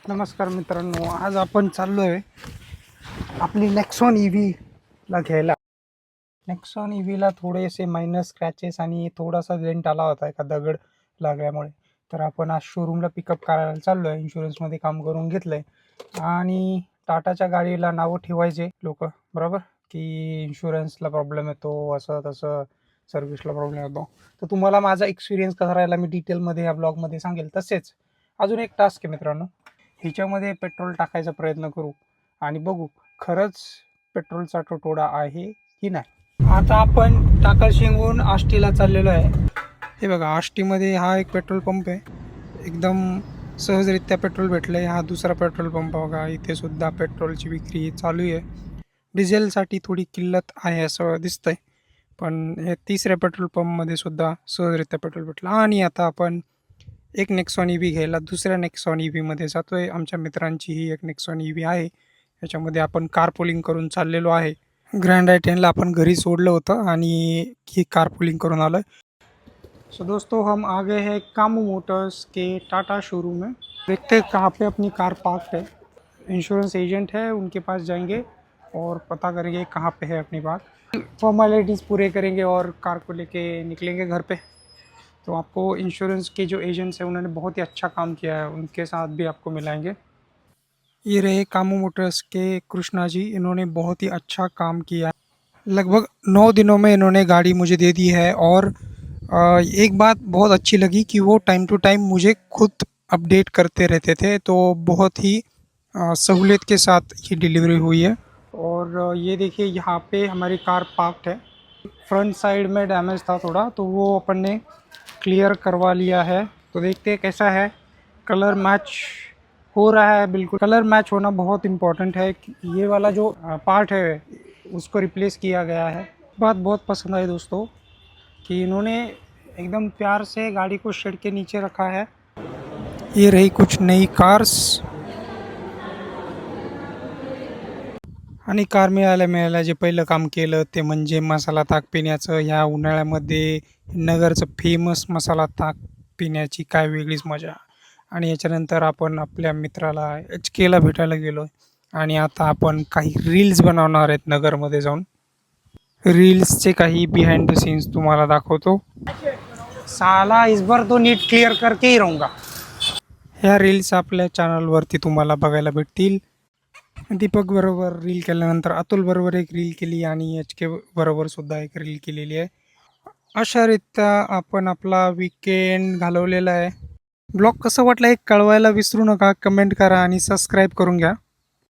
नमस्कार मित्रांनो, आज आपण चाललो आहे आपली नेक्सॉन ईव्हीला घ्यायला. नेक्सॉन ईव्हीला थोडेसे मायनर स्क्रॅचेस आणि थोडासा डेंट आला होता एका दगड लागल्यामुळे. तर आपण आज शोरूमला पिकअप करायला चाललो आहे. इन्शुरन्समध्ये काम करून घेतलं आहे आणि टाटाच्या गाडीला नावं ठेवायचे लोक, बरोबर, की इन्शुरन्सला प्रॉब्लेम येतो, असं तसं सर्व्हिसला प्रॉब्लेम येतो. तर तुम्हाला माझा एक्सपिरियन्स कसा राहिला मी डिटेलमध्ये या ब्लॉगमध्ये सांगेल. तसेच अजून एक टास्क आहे मित्रांनो, ह्याच्यामध्ये पेट्रोल टाकायचा प्रयत्न करू आणि बघू खरंच पेट्रोलचा तुटवडा आहे की नाही. आता आपण टाकळशिंगहून आष्टीला चाललेलो आहे. हे बघा, आष्टीमध्ये हा एक पेट्रोल पंप आहे. एकदम सहजरित्या पेट्रोल भेटलं आहे. हा दुसरा पेट्रोल पंप बघा, इथे सुद्धा पेट्रोलची विक्री चालू आहे. डिझेलसाठी थोडी किल्लत आहे असं दिसतंय, पण हे तिसऱ्या पेट्रोल पंपमध्ये सुद्धा सहजरित्या पेट्रोल भेटलं. आणि आता आपण एक नेक्सॉन ईव्ही घ्यायला दुसऱ्या नेक्सॉन ईव्हीमध्ये जातो आहे. आमच्या मित्रांची ही एक नेक्सॉन ईव्ही आहे. याच्यामध्ये आपण कारपुलिंग करून चाललेलो आहे. ग्रँड आय10ला आपण घरी सोडलं होतं आणि ही कारपुलिंग करून आलो आहे. सो दोस्तों, हम आ गए हैं कामू मोटर्स के टाटा शोरूम में. देखते हैं कहाँ पे अपनी कार पार्क है. इंश्योरेंस एजेंट है, उनके पास जाएंगे और पता करेंगे कहाँ पे है अपनी बात. फॉर्मेलिटीज़ पूरे करेंगे और कार को लेके निकलेंगे घर पे. तो आपको इंश्योरेंस के जो एजेंट्स हैं उन्होंने बहुत ही अच्छा काम किया है, उनके साथ भी आपको मिलाएंगे. ये रहे कामू मोटर्स के कृष्णा जी, इन्होंने बहुत ही अच्छा काम किया. लगभग 9 दिनों में इन्होंने गाड़ी मुझे दे दी है. और एक बात बहुत अच्छी लगी कि वो टाइम टू टाइम मुझे खुद अपडेट करते रहते थे, तो बहुत ही सहूलियत के साथ ये डिलीवरी हुई है. और ये देखिए, यहाँ पे हमारी कार पार्क्ड है. फ्रंट साइड में डैमेज था थोड़ा, तो वो अपन ने क्लियर करवा लिया है. तो देखते हैं कैसा है. कलर मैच हो रहा है, बिल्कुल कलर मैच होना बहुत इम्पोर्टेंट है. ये वाला जो पार्ट है उसको रिप्लेस किया गया है. बात बहुत पसंद आई दोस्तों कि इन्होंने एकदम प्यार से गाड़ी को शेड के नीचे रखा है. ये रही कुछ नई कार्स. आणि कार मिळाल्या जे पहिलं काम केलं ते म्हणजे मसाला ताक पिण्याचं. ह्या उन्हाळ्यामध्ये नगरचं फेमस मसाला ताक पिण्याची काय वेगळीच मजा. आणि याच्यानंतर आपण आपल्या मित्राला HKला भेटायला गेलो आणि आता आपण काही रील्स बनवणार आहेत नगरमध्ये जाऊन. रील्सचे काही बिहाइंड द सीन्स तुम्हाला दाखवतो. साला इस बार तो नीट क्लिअर करके ही रहूंगा. ह्या रील्स आपल्या चॅनलवरती तुम्हाला बघायला भेटतील. दीपक बरोबर रील केल्यानंतर अतुल बरोबर एक रील केली आणि HK बरोबर सुद्धा एक रील केलेली आहे. अशारित्या आपण आपला वीकेंड घालवलेला आहे. ब्लॉग कसं वाटलं हे कळवायला विसरू नका. कमेंट करा आणि सबस्क्राईब करून घ्या.